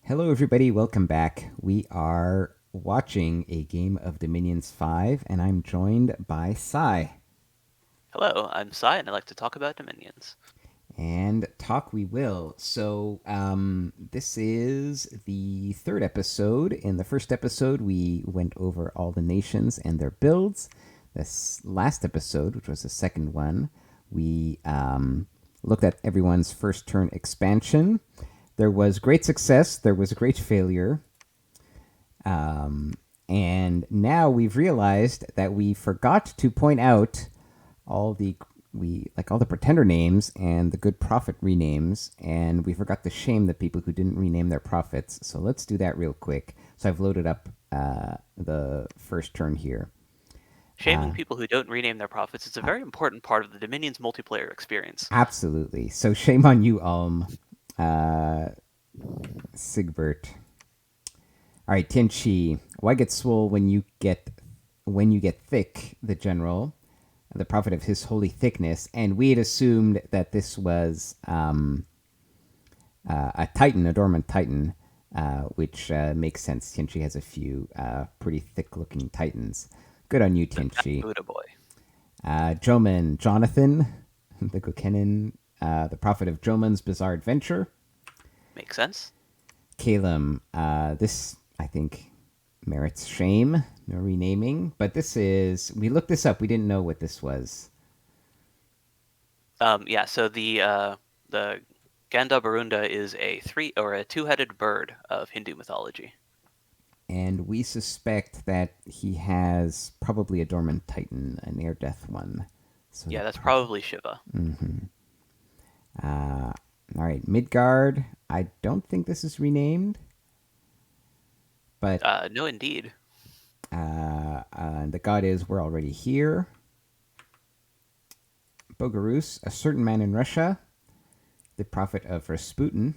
Hello, everybody. Welcome back. We are watching a game of Dominions 5, and I'm joined by Sy. Hello, I'm Sy, and I like to talk about Dominions. And talk we will. This is the third episode. In the first episode, we went over all the nations and their builds. This last episode, which was the second one, we looked at everyone's first turn expansion. There was great success, there was great failure. And now we've realized that we forgot to point out all the all the pretender names and the good prophet renames, and we forgot to shame the people who didn't rename their prophets. So let's do that real quick. So I've loaded up the first turn here. Shaming people who don't rename their prophets is a very important part of the Dominions multiplayer experience. Absolutely. So shame on you, Sigbert. All right, Tinchi. Why get swole when you get thick? The general, the prophet of his holy thickness, and we had assumed that this was a titan, a dormant titan, which makes sense. Tinchi has a few pretty thick-looking titans. Good on you, Tinchi. Buddha boy. Joman, Jonathan, the Gokenin, the prophet of Joman's bizarre adventure. Makes sense. Calum, this, I think, merits shame, no renaming. But this is, we looked this up. We didn't know what this was. So the Ganda Barunda is a two-headed bird of Hindu mythology. And we suspect that he has probably a dormant titan, an air death one. So Yeah, that's probably Shiva. all right, Midgard. I don't think this is renamed, but No, indeed. the god is we're already here. Bogarus, a certain man in Russia, the prophet of Rasputin.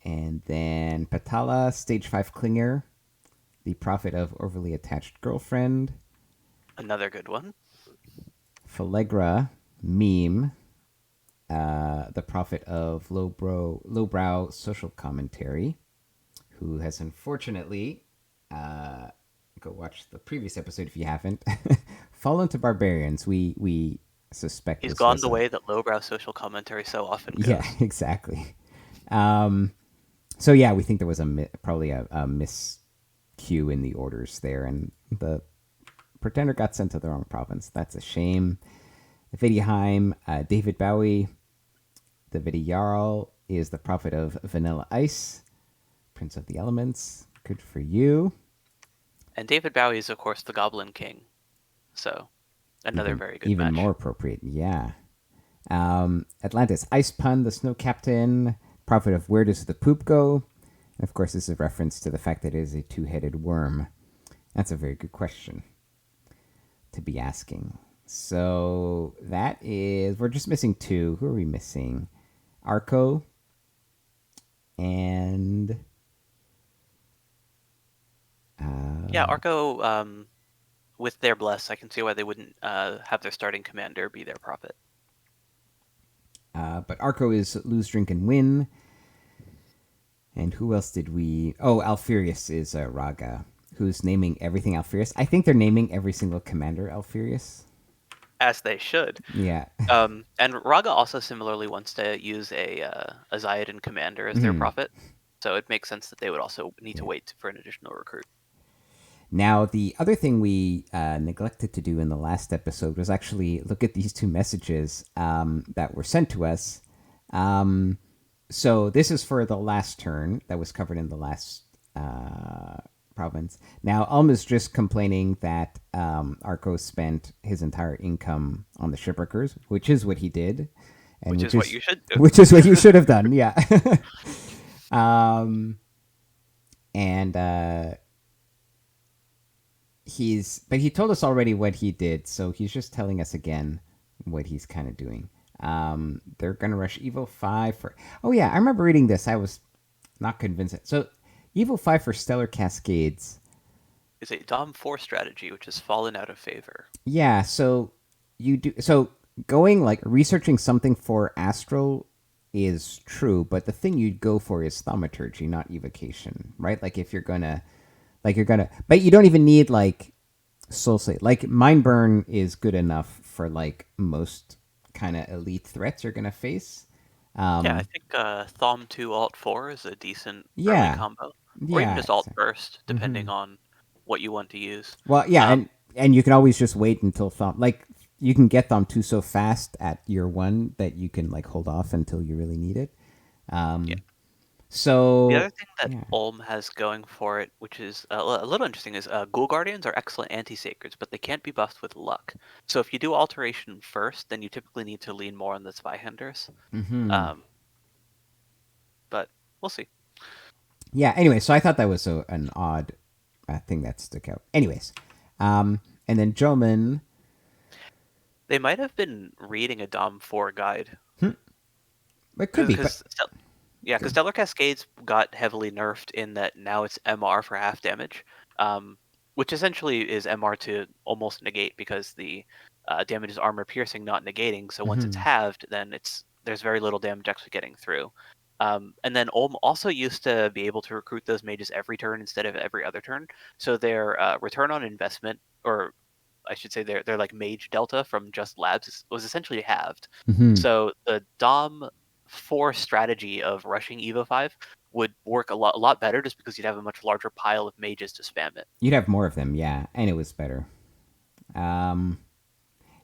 And then Patala, stage 5 Klinger, the prophet of overly attached girlfriend. Another good one. Phalegra, meme, the prophet of lowbrow social commentary, who has unfortunately, go watch the previous episode if you haven't, fallen to barbarians. We suspect He's this gone was the way that lowbrow social commentary so often yeah, goes. exactly. So yeah, we think there was probably a miscue in the orders there, and the pretender got sent to the wrong province. That's a shame. Vidyaheim, David Bowie, the Vidi Jarl is the prophet of Vanilla Ice, Prince of the Elements. Good for you. And David Bowie is, of course, the Goblin King. So, another Even very good even more match. appropriate. Yeah. Atlantis, Ice Pun, the Snow Captain, prophet of Where Does the Poop Go? And of course, this is a reference to the fact that it is a two-headed worm. That's a very good question to be asking. So that is, we're just missing two. Who are we missing? Arco and Yeah, Arco, with their bless, I can see why they wouldn't have their starting commander be their prophet. but Arco is Lose, Drink, and Win. And who else did we? Oh, Alfurius is Raga, who's naming everything Alfurius. I think they're naming every single commander Alfurius. As they should. Yeah. And Raga also similarly wants to use a Ziodan commander as their prophet, so it makes sense that they would also need to Yeah. wait for an additional recruit. Now, the other thing we neglected to do in the last episode was actually look at these two messages that were sent to us. So this is for the last turn that was covered in the last province. Now, Alma's just complaining that Arco spent his entire income on the shipwreckers, which is what he did, and Which is what you should do. which is what you should have done. Yeah. And but he told us already what he did, so he's just telling us again what he's kind of doing. They're gonna rush Evo 5 for. Oh yeah, I remember reading this. I was not convinced. So Evo 5 for Stellar Cascades. Is a Dom 4 strategy which has fallen out of favor. Yeah, so you do so going like researching something for astral is true, but the thing you'd go for is thaumaturgy, not evocation, right? Like if you're gonna, but you don't even need like soul save. Like mind burn is good enough for like most kind of elite threats you're gonna face. Yeah, I Um, think Thom 2 Alt 4 is a decent early yeah, combo. Or even yeah. just Alt Burst, depending on what you want to use. Well, yeah, Um, and you can always just wait until thumb. Like you can get thumb two so fast at year one that you can like hold off until you really need it. yeah. The other So thing that yeah. Ulm has going for it, which is a little interesting, is Ghoul Guardians are excellent anti-sacreds, but they can't be buffed with luck. So if you do Alteration first, then you typically need to lean more on the Spyhanders. Hmm. Um, but we'll see. Yeah. Anyway, so I thought that was an odd thing that stuck out. Anyways, and then Joman. They might have been reading a Dom 4 guide. It could be, but Because yeah, because Stellar Cascades got heavily nerfed in that now it's MR for half damage, which essentially is MR to almost negate because the damage is armor piercing, not negating. So once it's halved, then there's very little damage actually getting through. And then Ulm also used to be able to recruit those mages every turn instead of every other turn. So their return on investment, or I should say their like mage delta from just labs was essentially halved. So the Dom 4 strategy of rushing Evo 5 would work a lot better just because you'd have a much larger pile of mages to spam it. you'd have more of them, yeah, and it was better. Um,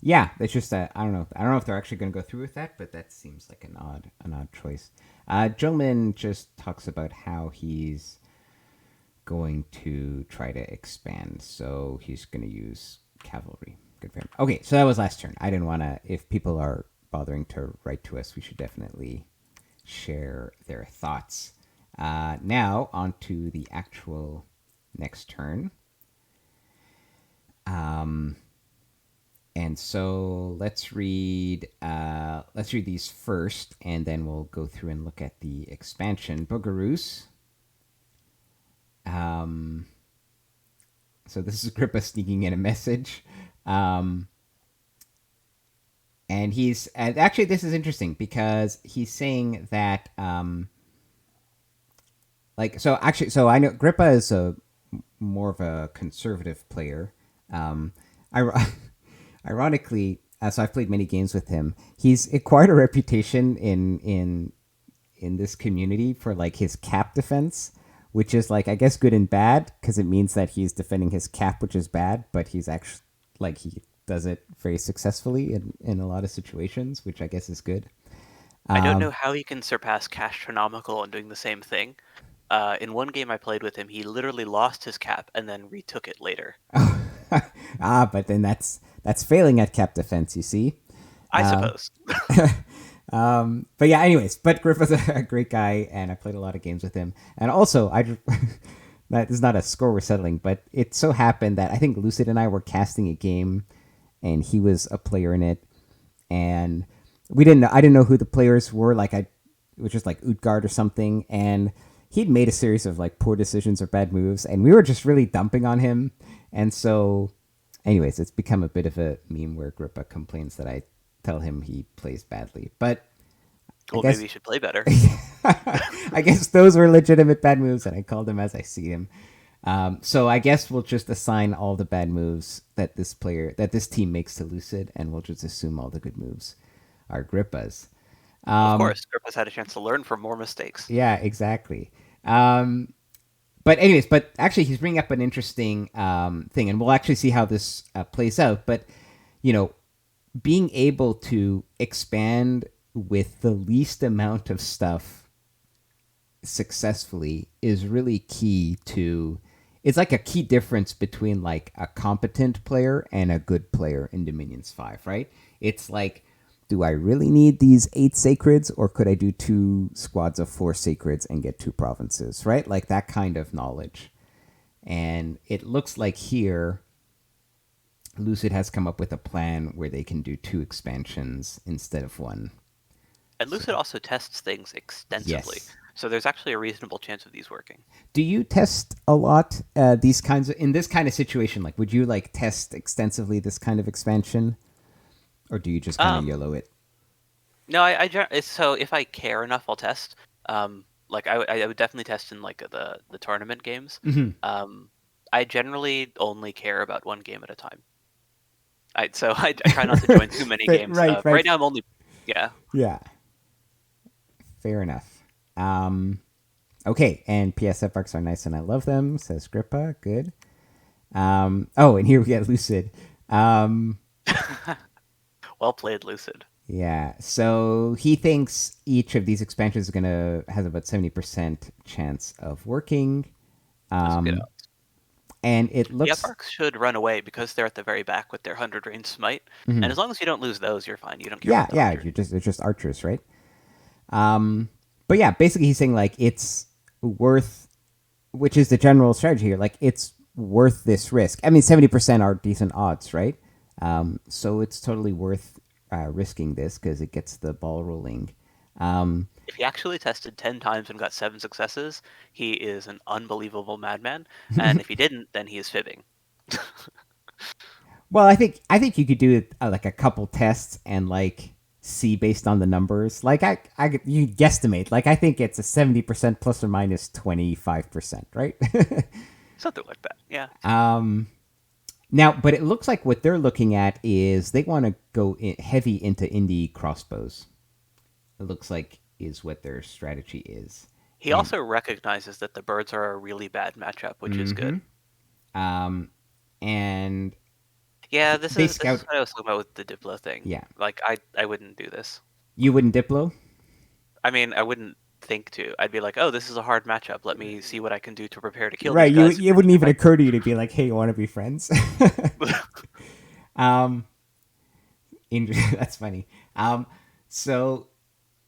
yeah, it's just that I don't know. I don't know if they're actually going to go through with that, but that seems like an odd choice. Joman just talks about how he's going to try to expand, so he's going to use cavalry. Good for him. Okay, so that was last turn. I didn't want to. If people are bothering to write to us, we should definitely share their thoughts. Now on to the actual next turn. And so let's read these first, and then we'll go through and look at the expansion. Bogaroos. So this is Agrippa sneaking in a message. And actually this is interesting because he's saying that so I know Agrippa is a more of a conservative player. I Ironically, so I've played many games with him. He's acquired a reputation in this community for like his cap defense, which is like I guess good and bad because it means that he's defending his cap, which is bad, but he's actually like he does it very successfully in a lot of situations, which I guess is good. I don't know how he can surpass Castronomical on doing the same thing. In one game I played with him, he literally lost his cap and then retook it later. But then that's failing at cap defense, you see. I suppose. But yeah, anyways, but Griffith's a great guy, and I played a lot of games with him. And also, that is not a score we're settling, but it so happened that I think Lucid and I were casting a game, and he was a player in it, and I didn't know who the players were. Like it was just like Utgard or something, and he'd made a series of like poor decisions or bad moves, and we were just really dumping on him, and so. Anyways, it's become a bit of a meme where Agrippa complains that I tell him he plays badly. But Well, maybe he should play better. I guess those were legitimate bad moves, and I called him as I see him. So I guess we'll just assign all the bad moves that this team makes to Lucid, and we'll just assume all the good moves are Agrippa's. Of course, Grippa's had a chance to learn from more mistakes. Yeah, exactly. But actually, he's bringing up an interesting thing, and we'll actually see how this plays out. But you know, being able to expand with the least amount of stuff successfully is really key to. It's like a key difference between like a competent player and a good player in Dominions 5, right? It's like, do I really need these 8 sacreds, or could I do 2 squads of 4 sacreds and get 2 provinces, right? Like that kind of knowledge. And it looks like here, Lucid has come up with a plan where they can do 2 expansions instead of 1. And Lucid also tests things extensively. Yes. So there's actually a reasonable chance of these working. Do you test a lot these kinds of in this kind of situation? Like, would you like test extensively this kind of expansion, or do you just kind of YOLO it? No, so if I care enough, I'll test. Like I would definitely test in like the tournament games. Mm-hmm. I generally only care about one game at a time. I try not to join too many games. Right, right. Right now I'm only yeah. Yeah, fair enough. Okay, and PSF arcs are nice and I love them, says Grippa. Good. Oh, and here we get Lucid. Um, Well played, Lucid. yeah, so he thinks each of these expansions is gonna has about 70% chance of working. That's good. And it The looks. Uparks should run away because they're at the very back with their 100 range smite. And Mhm. as long as you don't lose those, you're fine. You don't care Yeah, about the yeah, 100. they're just archers, right? But yeah, basically he's saying like it's worth, which is the general strategy here. Like it's worth this risk. I mean, 70% are decent odds, right? So it's totally worth risking this because it gets the ball rolling. If he actually tested 10 times and got 7 successes, he is an unbelievable madman. And if he didn't, then he is fibbing. Well, I think you could do like a couple tests and like see based on the numbers. Like you guesstimate. Like I think it's a 70% plus or minus 25%, right? Something like that, yeah. Now, but it looks like what they're looking at is they want to go heavy into indie crossbows. It looks like is what their strategy is. He And also recognizes that the birds are a really bad matchup, which is mm-hmm. good. And Yeah, they this is scout. what I was talking about with the Diplo thing. Yeah, Like I wouldn't do this. you wouldn't Diplo, I mean, I wouldn't think to. I'd be like, oh, this is a hard matchup. Let me see what I can do to prepare to kill right? these You guys. it wouldn't even occur to you to be like, hey, you want to be friends? um, that's funny. So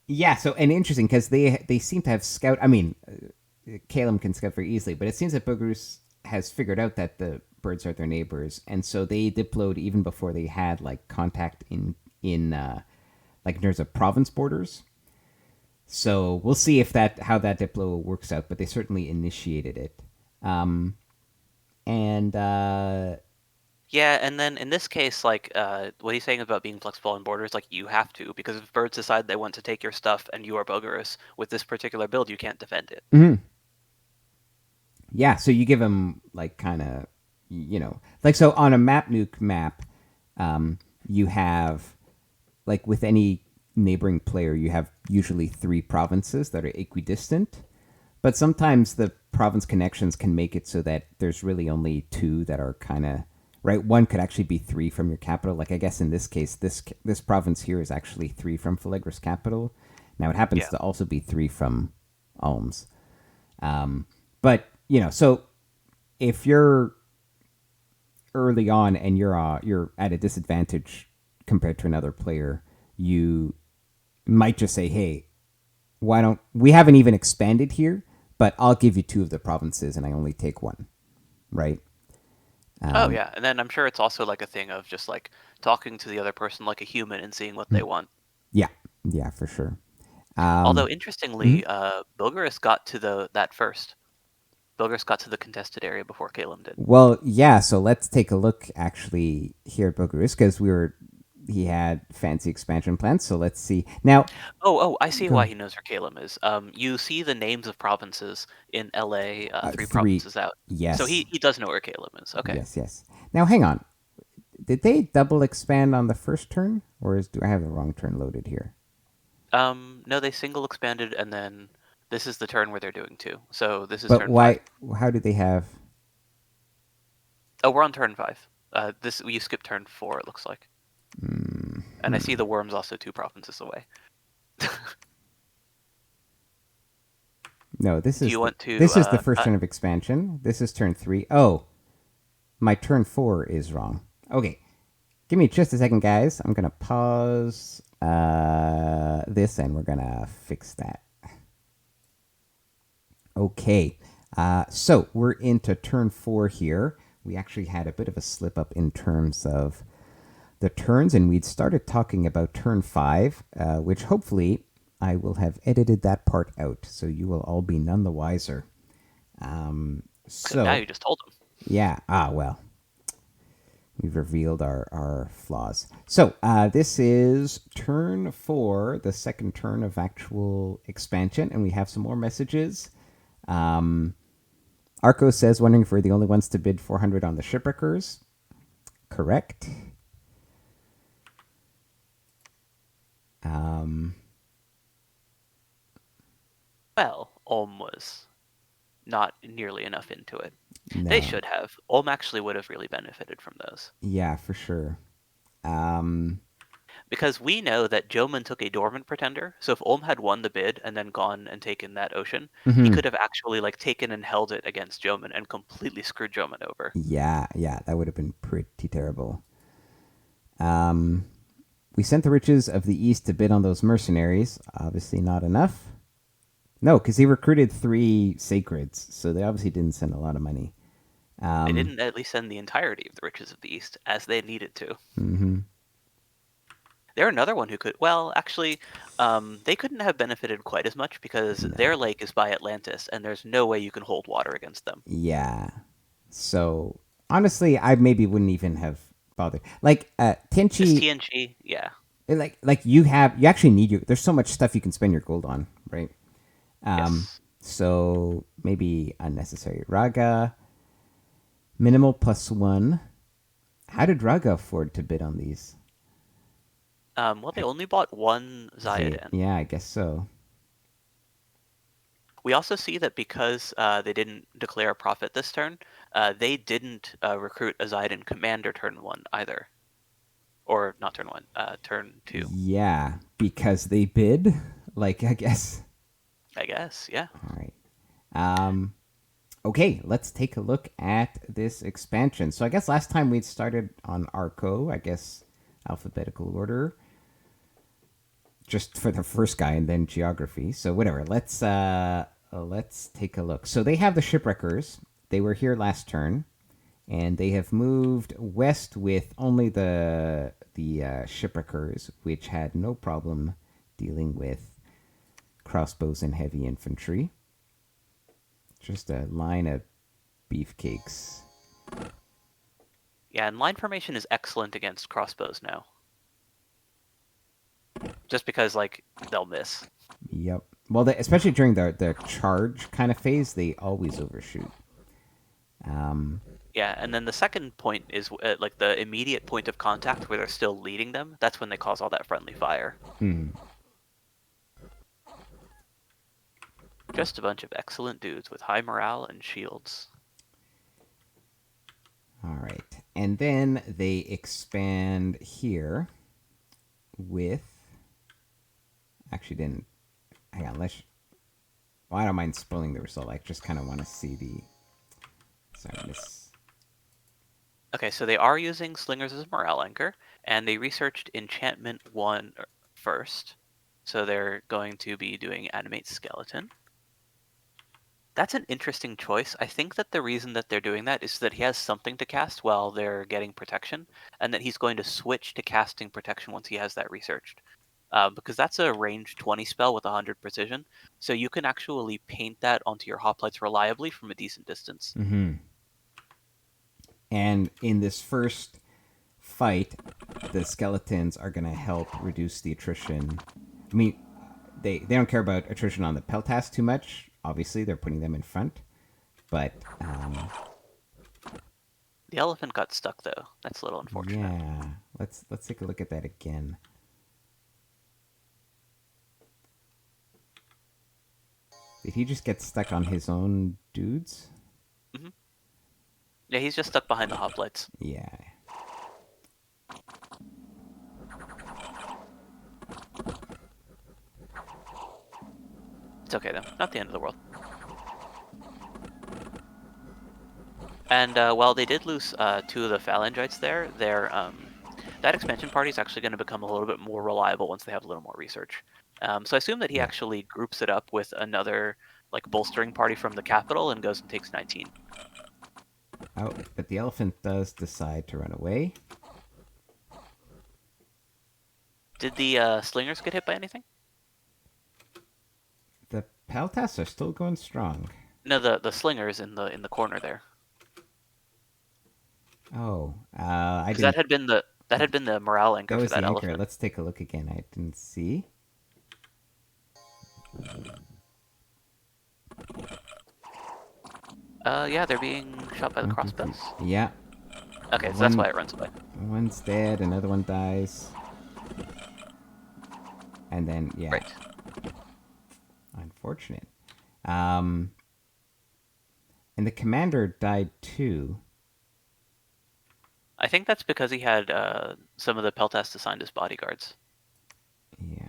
yeah, so and interesting because they seem to have scout. I mean, Caleb can scout very easily, but it seems that Boogerus has figured out that the birds are their neighbors, and so they diploed even before they had like contact in like in terms of province borders. So we'll see if that how that diplo works out, but they certainly initiated it. And Yeah, and then in this case, like what he's saying about being flexible on borders, like you have to, because if birds decide they want to take your stuff and you are Bogarus with this particular build, you can't defend it. mm-hmm. Yeah, so you give them like kind of, like so on a map nuke map, you have like with any neighboring player, you have usually 3 provinces that are equidistant, but sometimes the province connections can make it so that there's really only 2 that are kind of right. One could actually be 3 from your capital. Like I guess in this case, this province here is actually 3 from Phalegra's capital. Now it happens Yeah. to also be 3 from Ulm's. But so if you're early on and you're at a disadvantage compared to another player, you might just say, "Hey, why don't we haven't even expanded here, but I'll give you 2 of the provinces and I only take 1." Right? Oh yeah, and then I'm sure it's also like a thing of just like talking to the other person like a human and seeing what they want. Yeah, yeah, for sure. Although Mhm. interestingly, Bogarus got to that first. Bogarus got to the contested area before Caleb did. Well, yeah. So let's take a look actually here at Bogarus because he had fancy expansion plans. So let's see now. Oh, I see Go why ahead. he knows where Caleb is. You see the names of provinces in LA, 3 3. provinces out. So Yes, he does know where Caleb is. Okay. yes, yes. Now hang on. Did they double expand on the first turn, or do I have the wrong turn loaded here? No, they single expanded, and then this is the turn where they're doing 2. So this is But turn 5. why? How did they have? Oh, we're on turn 5. This you skip turn 4. It looks like. And I see the worm's also 2 provinces away. No, Do you want to? this is the first turn of expansion. This is turn 3. Oh, my turn 4 is wrong. Okay, give me just a second, guys. I'm gonna pause this and we're gonna fix that. Okay, so we're into turn 4 here. We actually had a bit of a slip up in terms of the turns, and we'd started talking about turn 5, which hopefully I will have edited that part out, so you will all be none the wiser. Now So you just told him. yeah, well, we've revealed our flaws. So this is turn 4, the second turn of actual expansion, and we have some more messages. Arco says, wondering if we're the only ones to bid 400 on the shipwreckers. Correct. Well, Ulm was not nearly enough into it. They No. should have. Ulm actually would have really benefited from those. Yeah, for sure. Because we know that Jomon took a dormant pretender, so if Ulm had won the bid and then gone and taken that ocean, he could have actually taken and held it against Jomon and completely screwed Jomon over. Yeah, that would have been pretty terrible. We sent the riches of the East to bid on those mercenaries. Obviously not enough. No, because he recruited 3 sacreds, so they obviously didn't send a lot of money. They didn't at least send the entirety of the riches of the East, as they needed to. They're another one who could... Well, actually, they couldn't have benefited quite as much because their lake is by Atlantis, and there's no way you can hold water against them. Yeah. So, honestly, I maybe wouldn't even have bothered. Like, This Tenchi, TNG, yeah. like you actually need there's so much stuff you can spend your gold on, right? Yes. So, maybe unnecessary. Raga, minimal +1. How did Raga afford to bid on these? Well, they only bought 1 Zayden. Yeah, I guess so. We also see that because they didn't declare a profit this turn, they didn't recruit a Zayden commander turn 1 either. Or not turn 1, turn 2. Yeah, because they bid. Like, I guess. I guess, yeah. All right. Okay, let's take a look at this expansion. So I guess last time we started on Arco, I guess alphabetical order, just for the first guy, and then geography. So whatever. Let's take a look. So they have the shipwreckers. They were here last turn, and they have moved west with only the shipwreckers, which had no problem dealing with crossbows and heavy infantry. Just a line of beefcakes. Yeah, and line formation is excellent against crossbows now. Just because, they'll miss. Yep. Well, especially during the charge kind of phase, they always overshoot. Yeah, and then the second point is, the immediate point of contact where they're still leading them. That's when they cause all that friendly fire. Just a bunch of excellent dudes with high morale and shields. All right. And then they expand here with... Actually, didn't... Hang on, well, I don't mind spoiling the result. I just kind of want to see the... Sorry, this... Okay, so they are using Slingers as a morale anchor, and they researched Enchantment 1 first. So they're going to be doing Animate Skeleton. That's an interesting choice. I think that the reason that they're doing that is that he has something to cast while they're getting protection, and that he's going to switch to casting protection once he has that researched. Because that's a range 20 spell with 100 precision, so you can actually paint that onto your hoplites reliably from a decent distance. And in this first fight, the skeletons are going to help reduce the attrition. I mean, they don't care about attrition on the Peltas too much. Obviously, they're putting them in front. But the elephant got stuck, though. That's a little unfortunate. Yeah, let's take a look at that again. Did he just get stuck on his own dudes? Mm-hmm. Yeah, he's just stuck behind the hoplites. Yeah. It's okay, though. Not the end of the world. And while they did lose 2 of the phalangites there, that expansion party is actually going to become a little bit more reliable once they have a little more research. So I assume that he actually groups it up with another bolstering party from the capital and goes and takes 19. Oh, but the elephant does decide to run away. Did the slingers get hit by anything? The Peltas are still going strong. No, the slingers in the corner there. Oh, I Because didn't. that had been the morale That anchor for was that the anchor. elephant. Let's take a look again. I didn't see. Yeah, they're being shot by the 1, 2, 3. crossbows. Yeah, Okay, so that's one why it runs away. one's dead. Another one dies, and then yeah, Right. unfortunate. Um, and the commander died too. I think that's because he had some of the peltasts assigned as bodyguards. Yeah.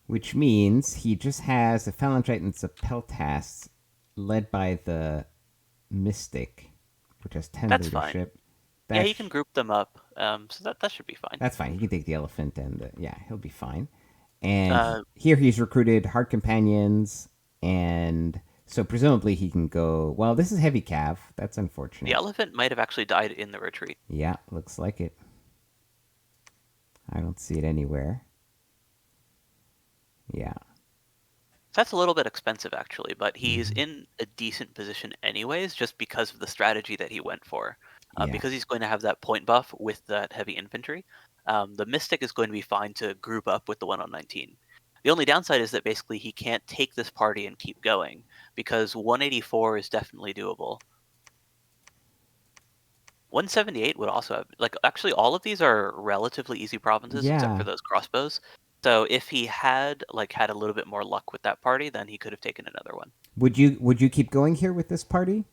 Which means he just has the Phalangitans of Peltasts led by the Mystic, which has 10 That's fine. leadership. Yeah, That he can group them up, so that should be fine. that's fine. He can take the elephant and yeah, he'll be fine. And Uh, here he's recruited hard companions, and so presumably he can go. Well, this is heavy cav. That's the unfortunate. elephant might have actually died in the retreat. Yeah, looks like it. I don't see it anywhere. Yeah. That's a little bit expensive, actually, but he's Hmm. in a decent position anyways, just because of the strategy that he went for. Yeah. Because he's going to have that point buff with that heavy infantry, the Mystic is going to be fine to group up with the one on 19. The only downside is that basically he can't take this party and keep going, because 184 is definitely doable. 178 would also have, like, actually all of these are relatively easy provinces except for Yeah. those crossbows. So if he had had a little bit more luck with that party, then he could have taken another one. Would you keep going here with this party?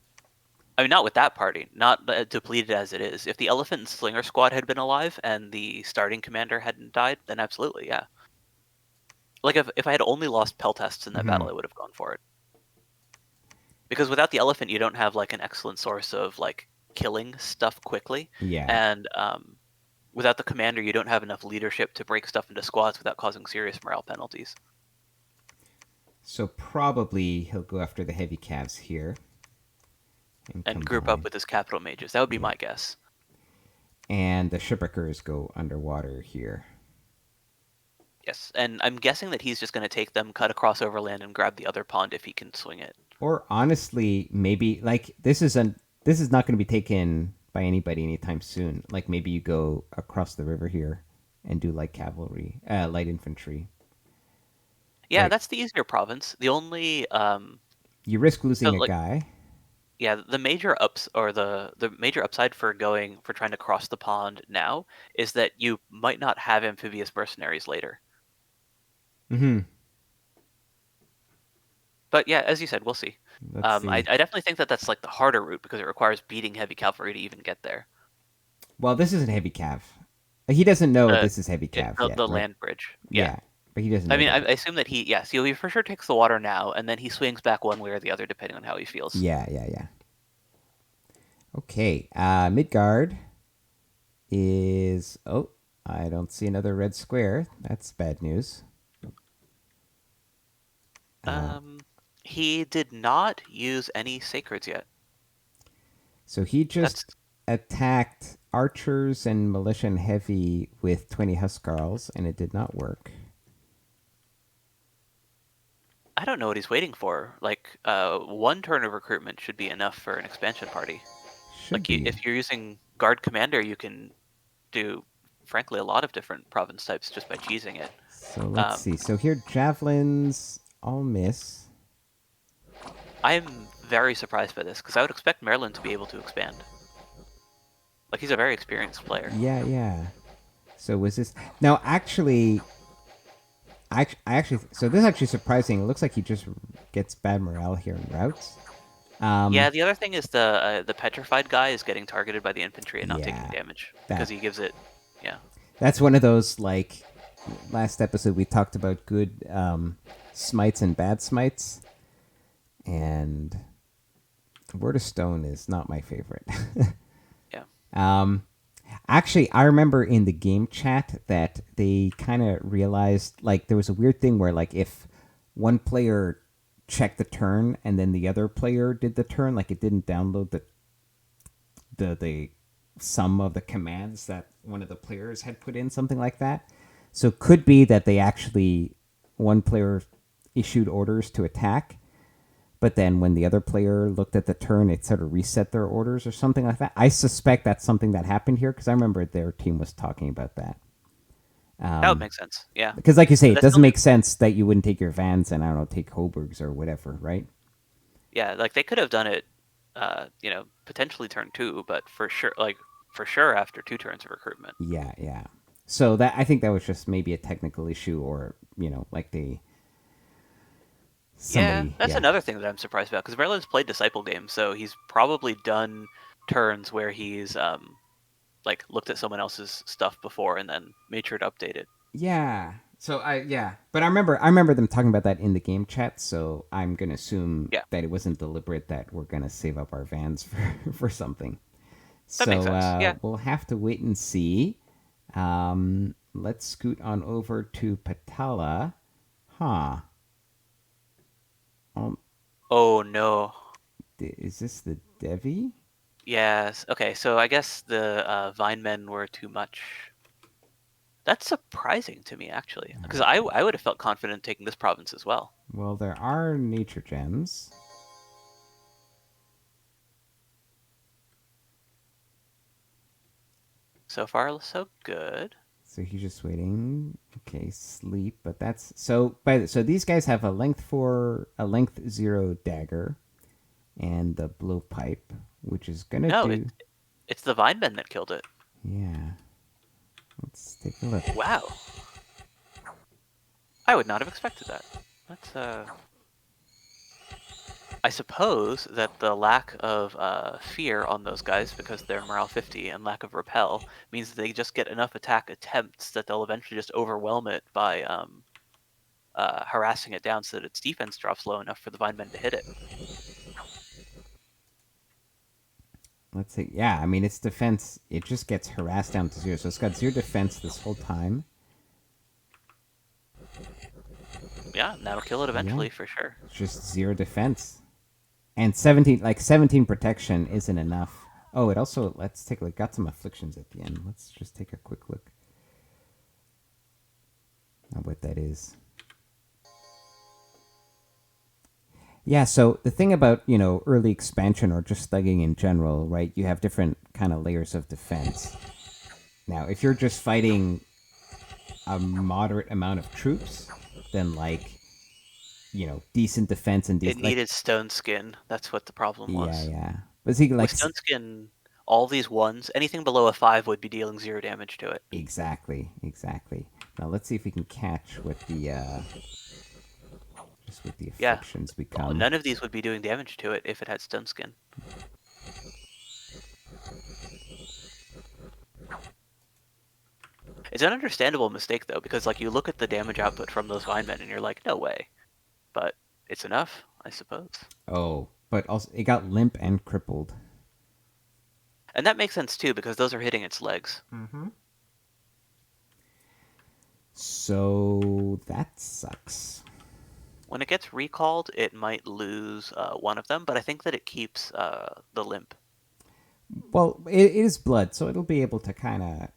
I mean, not with that party, not depleted as it is. If the Elephant and Slinger squad had been alive and the starting commander hadn't died, then absolutely, yeah. Like if I had only lost Peltests in that Hmm. battle, I would have gone for it. Because without the Elephant, you don't have like an excellent source of like killing stuff quickly, Yeah. and without the commander, you don't have enough leadership to break stuff into squads without causing serious morale penalties. So probably he'll go after the heavy calves here and And group up combine. with his capital mages. That would be Yeah. my guess. And the shipwreckers go underwater here. Yes, and I'm guessing that he's just going to take them, cut across overland, and grab the other pond if he can swing it. Or honestly, maybe like this is not going to be taken by anybody anytime soon. Like maybe you go across the river here and do like cavalry, light infantry. Yeah, Right. that's the easier province. The only You risk so losing a like guy. yeah, the major ups or the major upside for trying to cross the pond now is that you might not have amphibious mercenaries later. Hmm. But yeah, as you said, we'll see. Let's I see. definitely think that that's like the harder route because it requires beating heavy cavalry to even get there. Well, this isn't heavy cav. He doesn't know The this is heavy cav yet, the right? land bridge, yeah. Yeah, but he doesn't I know mean, I that. assume that yes, he for sure takes the water now, and then he swings back one way or the other depending on how he feels. Yeah, yeah, yeah. Okay. Midgard is. Oh, I don't see another red square. That's bad news. Uh, Um, he did not use any sacreds yet. so he That's just attacked archers and militia and heavy with 20 Huskarls, and it did not work. I don't know what he's waiting for. Like, one turn of recruitment should be enough for an expansion party. Should Like, be. if you're using guard commander, you can do, frankly, a lot of different province types just by cheesing it. So let's Um, see. So here, javelins all miss. I'm very surprised by this because I would expect Maryland to be able to expand. Like, he's a very experienced player. Yeah, yeah. So was this now actually? I actually so this is actually surprising. It looks like he just gets bad morale here in routes. Yeah, Um, the other thing is the petrified guy is getting targeted by the infantry and not taking yeah, damage because that he gives it. Yeah, that's one of those like last episode we talked about good smites and bad smites, and Word of Stone is not my favorite. yeah. um, actually, I remember in the game chat that they kind of realized like there was a weird thing where like if one player checked the turn and then the other player did the turn, like it didn't download the sum of the commands that one of the players had put in, something like that. So it could be that they actually one player issued orders to attack, But then when the other player looked at the turn, it sort of reset their orders or something like that. I suspect that's something that happened here because I remember their team was talking about that. That would make sense. Yeah, Because, like you say, but it that doesn't still make leaves. sense that you wouldn't take your Vans and, I don't know, take Hoburgs or whatever, right? Yeah, like they could have done it, potentially turn 2, but for sure after 2 turns of recruitment. Yeah, yeah. So that I think that was just maybe a technical issue, or like Yeah, somebody, that's yeah, another thing that I'm surprised about because Merlin's played Disciple games, so he's probably done turns where he's like looked at someone else's stuff before and then made sure to update it. yeah. So but I remember them talking about that in the game chat. So I'm gonna assume Yeah, that it wasn't deliberate that we're gonna save up our Vans for something. that makes So sense. Yeah. we'll have to wait and see. Let's scoot on over to Patala. Huh. Um, Oh no. is this the Devi? Yes. Okay, so I guess the Vine Men were too much. That's surprising to me, actually, because I would have felt confident taking this province as well. Well, there are nature gems. So far, so good. So he's just waiting. Okay, sleep. But that's so these guys have a length 0 dagger and the blowpipe, which is gonna No, do. it's the Vine Men that killed it. Yeah. Let's take a look. Wow, I would not have expected that. That's I suppose that the lack of fear on those guys because they're morale 50 and lack of repel means that they just get enough attack attempts that they'll eventually just overwhelm it by harassing it down so that its defense drops low enough for the Vine Men to hit it. Let's see. Yeah, I mean its defense. It just gets harassed down to 0. So it's got 0 defense this whole time. Yeah, and that'll kill it Yeah, eventually for sure. it's just 0 defense. And 17 protection isn't enough. Oh, it also, let's take a look. Got some afflictions at the end. Let's just take a quick look at what that is. Yeah, so the thing about, early expansion or just thugging in general, right? You have different kind of layers of defense. Now, if you're just fighting a moderate amount of troops, then decent defense and It decent, needed Stone Skin. That's what the problem yeah, was. yeah. But see, With Stone Skin, all these ones, anything below a 5 would be dealing 0 damage to it. exactly, exactly. Now let's see if we can catch what the just what the Yeah, afflictions well, become. none of these would be doing damage to it if it had Stone Skin. It's an understandable mistake though, because like you look at the damage output from those Vine Men and you're like, no way. But it's enough, I suppose. Oh, but also it got limp and crippled. And that makes sense too, because those are hitting its legs. Mm-hmm. So that sucks. When it gets recalled, it might lose one of them, but I think that it keeps the limp. Well, it is blood, so it'll be able to kind of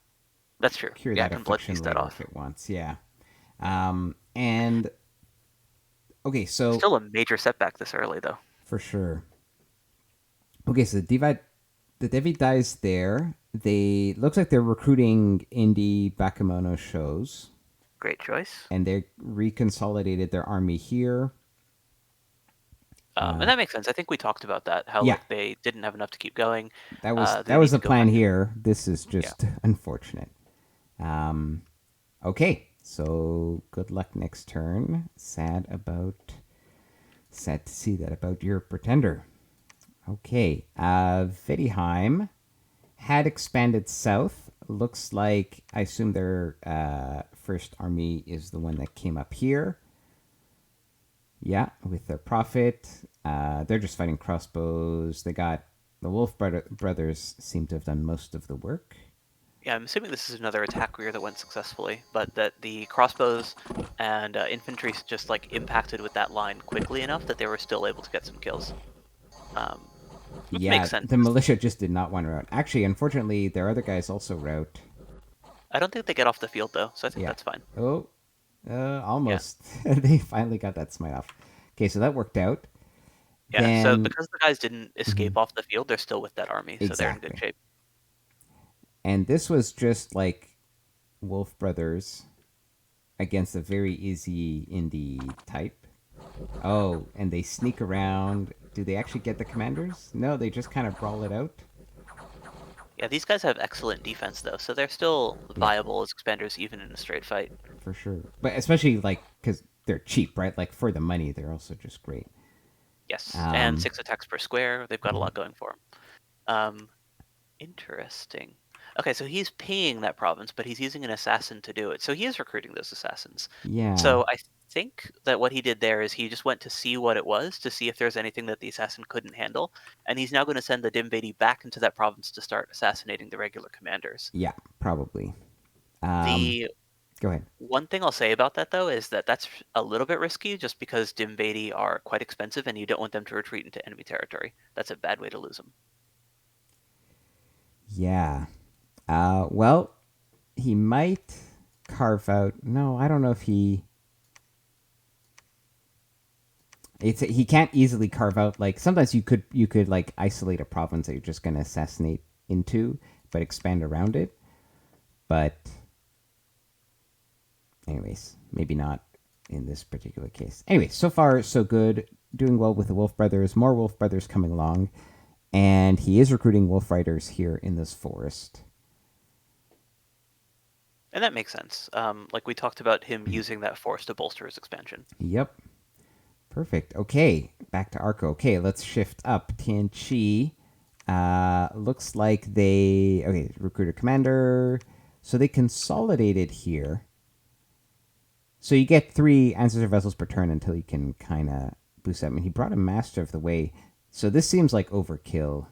That's true. cure Yeah, I that can blood affliction feast that later if off. it wants. Yeah. And okay, so Still a major setback this early though. for sure. Okay, so the Devi dies there. They looks like they're recruiting indie Bakemono shows, Great choice. and they reconsolidated their army here. And that makes sense. I think we talked about that. How Yeah, like they didn't have enough to keep going. that They was need the to go plan back in. here. This is Yeah. just unfortunate. Um, okay, so good luck next turn. Sad to see that about your pretender. Okay, Vidheim had expanded south. Looks like I assume their first army is the one that came up here. Yeah, with their prophet. They're just fighting crossbows. They got the brothers seem to have done most of the work. Yeah, I'm assuming this is another attack rear that went successfully, but that the crossbows and infantry just like impacted with that line quickly enough that they were still able to get some kills. Which Yeah, makes sense. the militia just did not want to route. Actually, unfortunately, their other guys also route. I don't think they get off the field though, so I think Yeah. that's fine. Oh, Yeah. almost. They finally got that smite off. Okay, so that worked out. Yeah, so then because the guys didn't mhm, escape off the field, they're still with that army, so they're in good exactly. shape. And this was just like Wolf Brothers against a very easy indie type. Oh, and they sneak around. Do they actually get the commanders? No, they just kind of brawl it out. Yeah, these guys have excellent defense though, so they're still Yeah, viable as expanders even in a straight fight. for sure. But especially like because they're cheap, right? Like for the money, they're also just great. Yes, and Um, 6 attacks per square. They've got a mhm. lot going for them. Interesting. Okay, so he's paying that province, but he's using an assassin to do it. So he is recruiting those assassins. Yeah, So I think that what he did there is he just went to see what it was, to see if there's anything that the assassin couldn't handle, and he's now going to send the Dimvedi back into that province to start assassinating the regular commanders. yeah, probably. Um, The Go ahead. one thing I'll say about that, though, is that that's a little bit risky just because Dimvedi are quite expensive and you don't want them to retreat into enemy territory. That's a bad way to lose them. Yeah. Well, he might carve out. No, I don't know if he. He can't easily carve out like sometimes you could like isolate a province that you're just gonna assassinate into, but expand around it. But anyways, maybe not in this particular case. Anyway, so far so good. Doing well with the Wolf Brothers. More Wolf Brothers coming along, and he is recruiting Wolf Riders here in this forest. And that makes sense. Like we talked about him using that force to bolster his expansion. Yep. Perfect. Okay, back to Arco. Okay, let's shift up. Tianchi. Looks like they recruiter commander. So they consolidated here. So you get 3 ancestor vessels per turn until you can kind of boost up. I mean, he brought a master of the way. So this seems like overkill.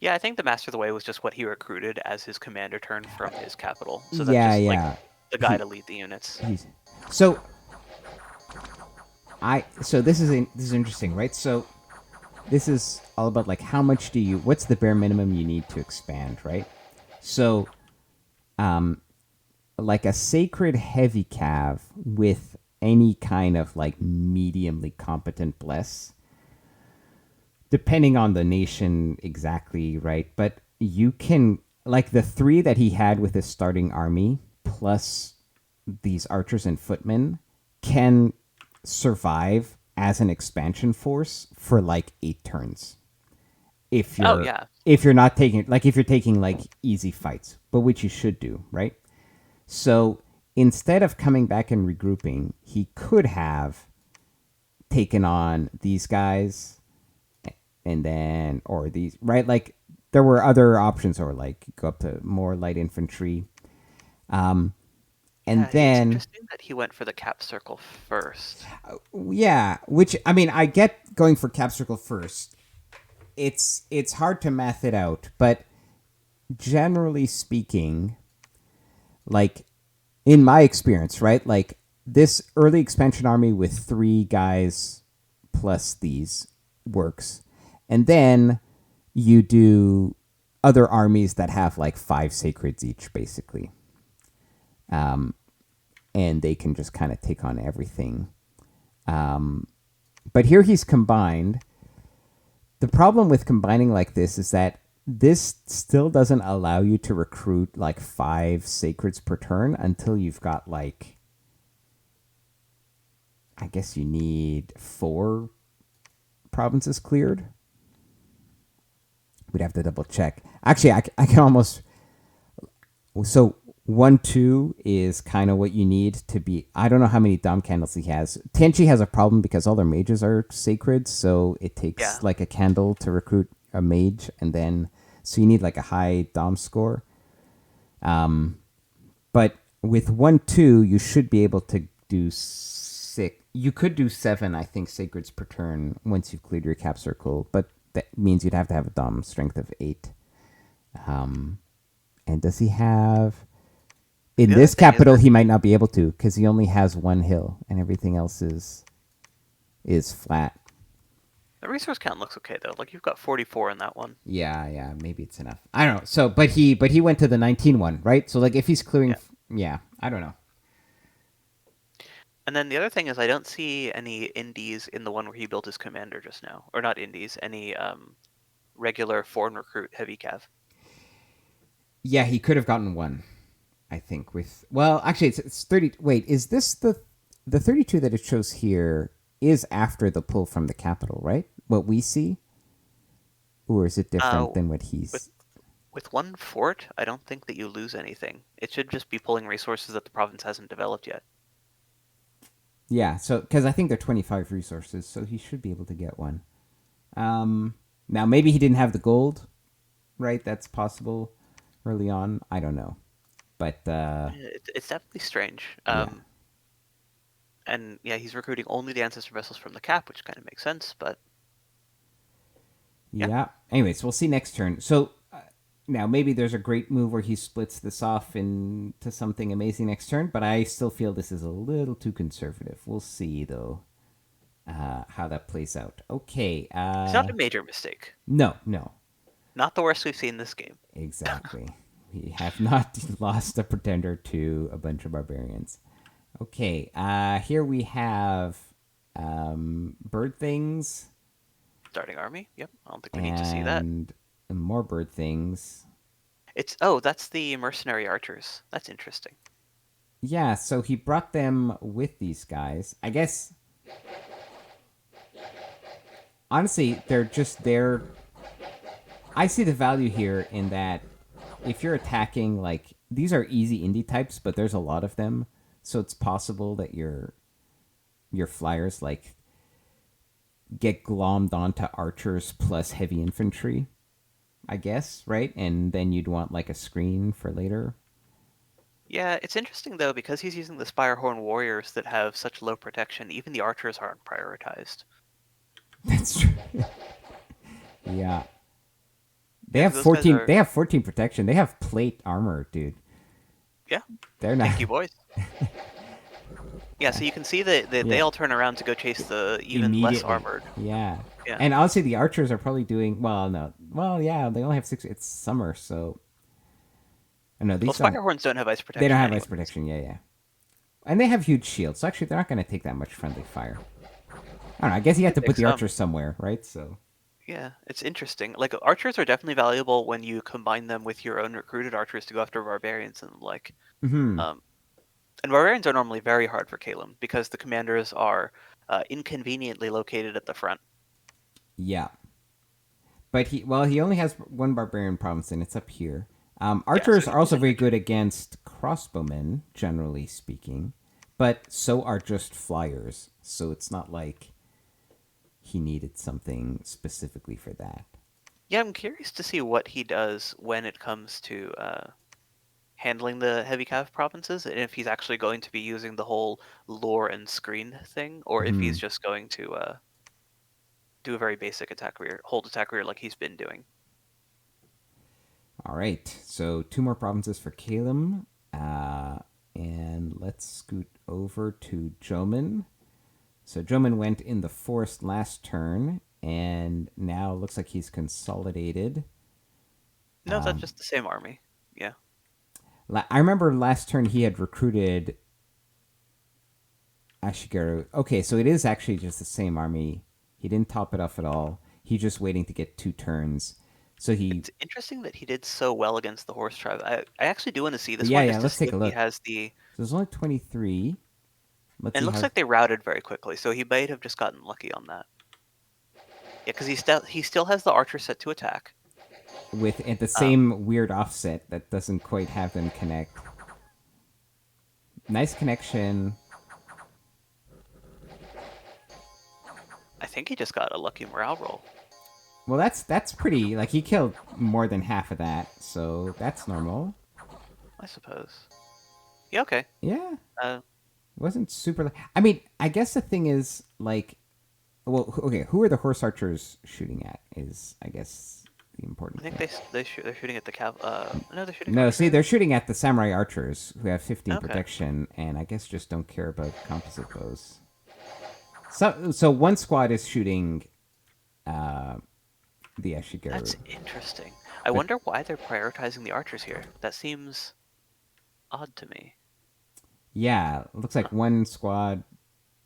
Yeah, I think the Master of the Way was just what he recruited as his commander turn from his capital. So that's Yeah, just like yeah. the guy He to lead the units. he's so this is interesting, right? So this is all about like how much do you what's the bare minimum you need to expand, right? So like a sacred heavy cav with any kind of like mediumly competent bless, depending on the nation exactly, right? But you can like the 3 that he had with his starting army plus these archers and footmen can survive as an expansion force for like 8 turns if Oh you're yeah, if you're not taking like if you're taking like easy fights, but which you should do, right? So instead of coming back and regrouping, he could have taken on these guys and then or these right like there were other options or like go up to more light infantry. And yeah. It's then interesting that he went for the cap circle first. yeah, which I mean I get going for cap circle first. It's hard to math it out, but generally speaking, like in my experience, right? Like this early expansion army with 3 guys plus these works. And then you do other armies that have like 5 sacreds each, basically. And they can just kind of take on everything. But here he's combined. The problem with combining like this is that this still doesn't allow you to recruit like 5 sacreds per turn until you've got like I guess you need 4 provinces cleared. We'd have to double check. Actually, I can almost. So 1-2 is kind of what you need to be. I don't know how many Dom candles he has. Tenchi has a problem because all their mages are sacred, so it takes Yeah, like a candle to recruit a mage, and then so you need like a high Dom score. But with 1-2, you should be able to do 6. You could do 7, I think, sacreds per turn once you've cleared your cap circle, but that means you'd have to have a Dom strength of 8. And does he have in the other this thing is capital? that He might not be able to because he only has 1 hill and everything else is flat. the resource count looks okay though. Like you've got 44 in that one. Yeah, maybe it's enough. I don't know. So, but he went to the 19 one, right? So like if he's clearing, Yeah. yeah, I don't know. And then the other thing is I don't see any indies in the one where he built his commander just now. Or not indies, any regular foreign recruit heavy cav. Yeah, he could have gotten one. I think with well, actually, it's 30. Wait, is this the 32 that it shows here is after the pull from the capital, right? What we see, or is it different Uh, than what with he's? with one fort, I don't think that you lose anything. It should just be pulling resources that the province hasn't developed yet. Yeah, so because I think they're 25 resources, so he should be able to get one. Now maybe he didn't have the gold, right? That's possible early on. I don't know, but It's definitely strange. yeah, And yeah, he's recruiting only the ancestor vessels from the cap, which kind of makes sense. But yeah, yeah. Anyways, we'll see next turn. So now maybe there's a great move where he splits this off into something amazing next turn, but I still feel this is a little too conservative. We'll see though how that plays out. Okay. it's not a major mistake. No, no, Not the worst we've seen this game. exactly. We have not lost a pretender to a bunch of barbarians. Okay. Here we have bird things Starting army. Yep. I don't think we need to see that. and more bird things. That's the mercenary archers. That's interesting. Yeah, so he brought them with these guys. I guess honestly, they're just there. I see the value here in that if you're attacking, like these are easy indie types, but there's a lot of them, so it's possible that your flyers like get glommed onto archers plus heavy infantry. I guess right, and then you'd want like a screen for later. Yeah, it's interesting though because he's using the Spirehorn warriors that have such low protection. Even the archers aren't prioritized. That's true. Yeah, they Yeah, have because those guys 14. are. They have 14 protection. They have plate armor, dude. Yeah, They're not. thank you, boys. Yeah, so you can see that they Yeah, all turn around to go chase the even less immediately. armored. Yeah. Yeah. And honestly, the archers are probably doing well. No, well, yeah, they only have 6. It's summer, so no, Well, these don't. Spirehorns don't have ice They don't protection have ice anyways. protection. Yeah, yeah, and they have huge shields. So actually, they're not going to take that much friendly fire. I don't know. I guess you have to Take put the some. archers somewhere, right? So. Yeah, it's interesting. Like archers are definitely valuable when you combine them with your own recruited archers to go after barbarians and like. Hmm. Um, and barbarians are normally very hard for Calum because the commanders are inconveniently located at the front. Yeah, but he only has one barbarian province, and it's up here. Yeah, so Archers are he's also in very range. good against crossbowmen, generally speaking, but so are just flyers. So it's not like he needed something specifically for that. Yeah, I'm curious to see what he does when it comes to handling the heavy cav provinces, and if he's actually going to be using the whole lure and screen thing, or if Hmm. he's just going to do a very basic attack rear, hold attack rear like he's been doing. All right, so 2 more provinces for Calum, and let's scoot over to Joman. So Joman went in the forest last turn, and now looks like he's consolidated. No, that's just the same army. Yeah. I remember last turn he had recruited Ashigaru. Okay, so it is actually just the same army. He didn't top it off at all. He's just waiting to get 2 turns. So he, It's interesting that he did so well against the horse tribe. I actually do want to see this yeah, one yeah. just to Let's see take if a he look. has the. So there's only 23. Let's And it see looks how like they routed very quickly, so he might have just gotten lucky on that. Yeah, because he still has the archer set to attack. with at the Um, same weird offset that doesn't quite have them connect. Nice connection. I think he just got a lucky morale roll. Well, that's pretty. Like he killed more than half of that, so that's normal. I suppose. Yeah. Okay. Yeah, Uh, wasn't super. I mean, I guess the thing is like, well, okay, who are the horse archers shooting at? Is I guess the I important think thing. they're shooting at the cav. No, they're shooting No, see, they're archers. shooting at the samurai archers who have 15 Okay. protection, and I guess just don't care about composite bows. So one squad is shooting the That's Ashigaru, interesting. I but wonder why they're prioritizing the archers here. That seems odd to me. yeah, it looks Huh. like one squad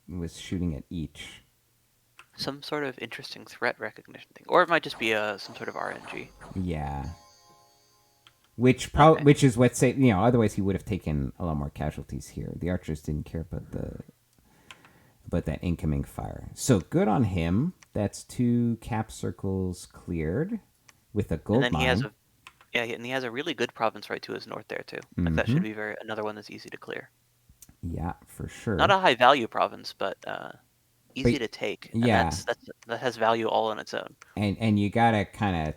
was shooting at each. Some sort of interesting threat recognition thing, or it might just be some sort of RNG. Yeah. Which Okay. is what say otherwise he would have taken a lot more casualties here. The archers didn't care about that incoming fire. So good on him. That's 2 cap circles cleared with a And gold then he has mine. a and he has a really good province right to his north there too. Like that Mm-hmm. should be another one that's easy to clear. Yeah, for Not sure. a high value province, but But easy to take, and yeah, that has value all on its own. and you gotta kind of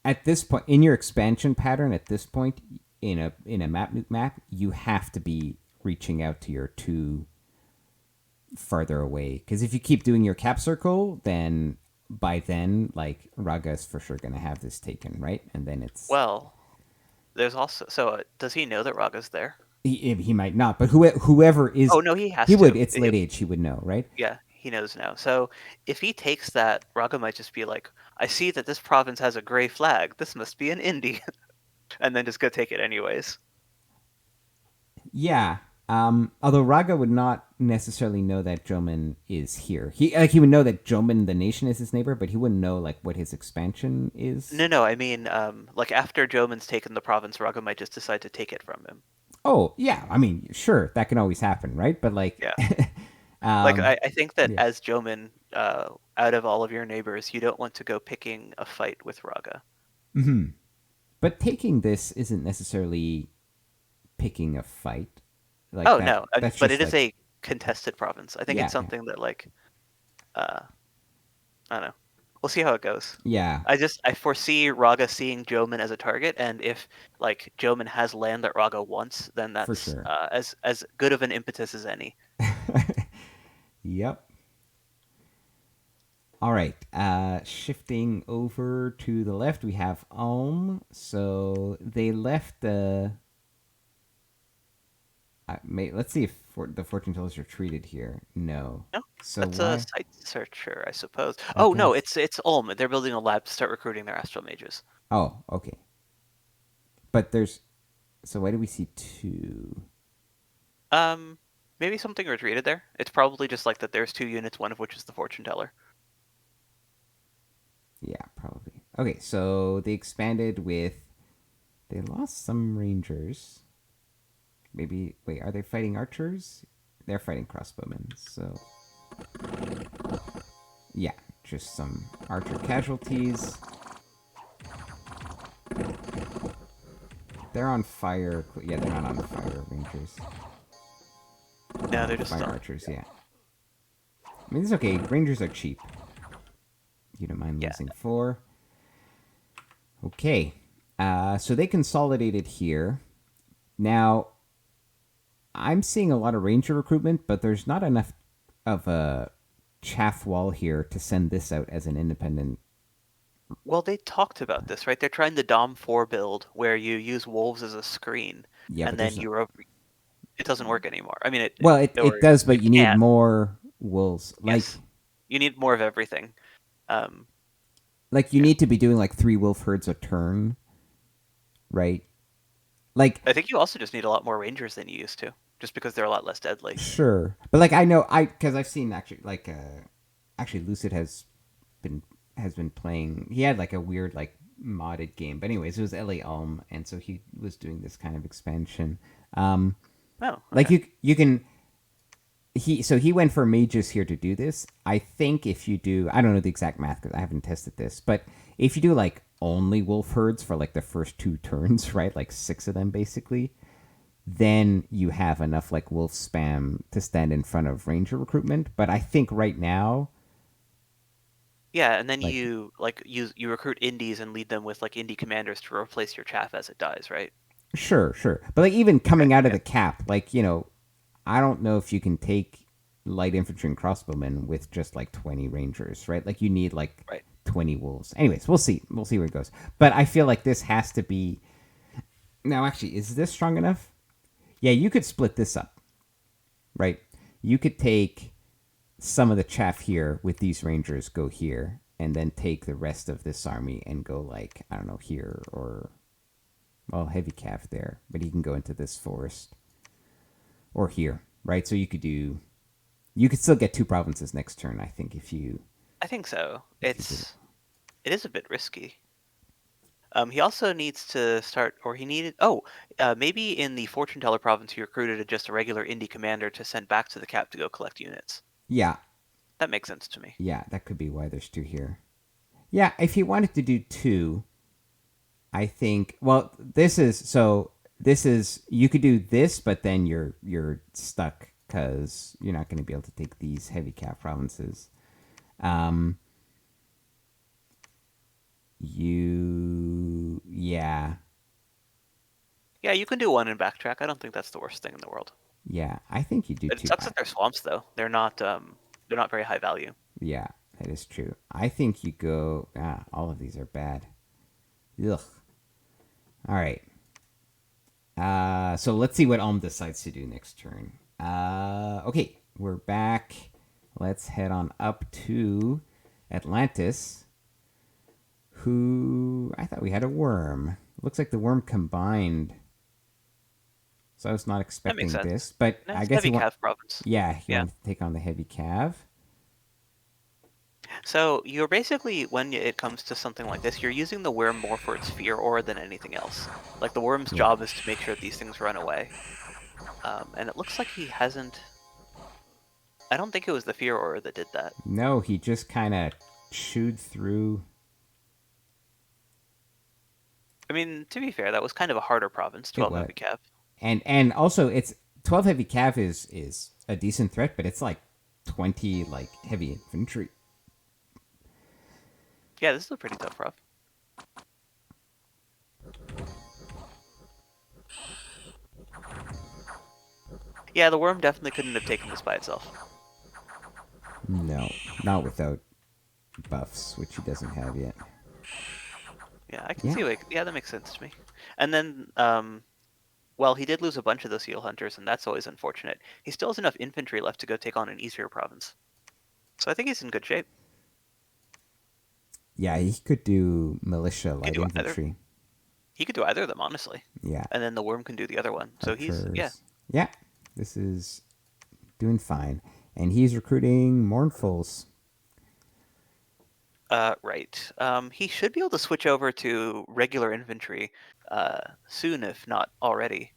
at this point in your expansion pattern. At this point in a map, you have to be reaching out to your 2 farther away, because if you keep doing your cap circle, then by then like Raga is for sure gonna have this taken, right? And then it's Well, there's also does he know that Raga's there? he might not, but whoever is Oh no, he he has would. to. It's late age. He would know, right? Yeah, he knows now. So if he takes that, Raga might just be like, "I see that this province has a gray flag. This must be an indie," and then just go take it anyways. Yeah. Although Raga would not necessarily know that Joman is here. He would know that Joman the nation is his neighbor, but he wouldn't know like what his expansion is. No, I mean, like after Joman's taken the province, Raga might just decide to take it from him. Oh yeah, I mean sure that can always happen, right? But like, Yeah, like I think that yeah. as Joman, out of all of your neighbors, you don't want to go picking a fight with Raga. Mm-hmm. But taking this isn't necessarily picking a fight like Oh that. no, That's but just it is like a contested province. I think it's yeah, something that like, uh, I don't know. We'll see how it goes. yeah, I foresee Raga seeing Joman as a target, and if like Joman has land that Raga wants, then for that's sure. as good of an impetus as any. Yep. All right. Shifting over to the left, we have Ulm. So they left the. Let's see if the fortune tellers are treated here. No. No, So that's a why? site searcher, I suppose. I Oh no, guess. it's Ulm. They're building a lab to start recruiting their astral mages. Oh, okay. But there's. So why do we see 2? Um, maybe something retreated there. It's probably just like that. There's 2 units, one of which is the fortune teller. Yeah, probably. Okay, so they expanded with. They lost some rangers. Maybe. Wait, are they fighting archers? They're fighting crossbowmen, so. Yeah, just some archer casualties. They're on fire. Yeah, they're not on fire rangers. No, they're just Fire on. archers, yeah. I mean, it's okay. Rangers are cheap. You don't mind Yeah, losing 4. Okay. So they consolidated here. Now, I'm seeing a lot of ranger recruitment, but there's not enough of a chaff wall here to send this out as an independent. well, they talked about this, right? They're trying the Dom 4 build where you use wolves as a screen, Yeah, but and then there's. it doesn't work anymore. I mean, Well, it or does, but it you need can. more wolves. Yes, you need more of everything. Um, Like you yeah, need to be doing like 3 wolf herds a turn, right? Like I think you also just need a lot more rangers than you used to, just because they're a lot less deadly. sure, but like I know because I've seen actually like actually Lucid been has been playing. He had like a weird like modded game, but anyways, it was LA Ulm, and so he was doing this kind of expansion. Um, Oh, like okay. you can he went for mages here to do this. I think if you do, I don't know the exact math because I haven't tested this, but if you do like only wolf herds for like the first 2 turns, right, like 6 of them basically, then you have enough like wolf spam to stand in front of ranger recruitment. But I think right now, Yeah, and then like you like you recruit indies and lead them with like indie commanders to replace your chaff as it dies, right? sure, but like even Okay, coming out of yeah, the cap, like I don't know if you can take light infantry and crossbowmen with just like 20 rangers, right? Like you need like right. 20 wolves. Anyways, we'll see. We'll see where it goes. But I feel like this has to be. Now, actually, is this strong enough? Yeah, you could split this up, right? You could take some of the chaff here with these rangers, go here, and then take the rest of this army and go like, I don't know, here or. Well, heavy calf there, but he can go into this forest or here, right? So you could do You could still get 2 provinces next turn, I think, if you I think so. did it. It is a bit risky. He also needs to start, or he needed. Maybe in the Fortune Teller province, he recruited just a regular indie commander to send back to the cap to go collect units. Yeah, That makes sense to me. yeah, that could be why there's 2 here. Yeah, if you wanted to do 2, I think. Well, this is you could do this, but then you're stuck because you're not going to be able to take these heavy cap provinces. Um, yeah, Yeah, you can do one and backtrack. I don't think that's the worst thing in the world. yeah. I think you do It 2. sucks that they're swamps, though. They're not very high value. Yeah, that is true. I think you go. All of these are bad. Ugh. All right. So let's see what Ulm decides to do next turn. Okay, we're back. Let's head on up to Atlantis. Who I thought we had a worm. Looks like the worm combined. So I was not That makes expecting sense. this, but I That's guess heavy cav province. Yeah, he Yeah. wants to take on the heavy cav. So you're basically, when it comes to something like this, you're using the worm more for its fear aura than anything else. Like, the worm's Yeah. job is to make sure that these things run away. And it looks like he hasn't. I don't think it was the fear aura that did that. No, he just kind of chewed through. I mean, to be fair, that was kind of a harder province, It 12 was, heavy cav. and also it's 12 heavy cav is a decent threat, but it's like 20 like heavy infantry. Yeah, this is a pretty tough prov. Yeah, the worm definitely couldn't have taken this by itself. No, not without buffs, which he doesn't have yet. Yeah, I can see, like, yeah, that makes sense to me. And then, well, he did lose a bunch of those seal hunters, and that's always unfortunate. He still has enough infantry left to go take on an easier province. So I think he's in good shape. Yeah, he could do militia light do infantry. He could do either of them, honestly. Yeah. And then the worm can do the other one. So Yeah. Yeah, this is doing fine. And he's recruiting Mournfuls. Right. He should be able to switch over to regular infantry soon, if not already.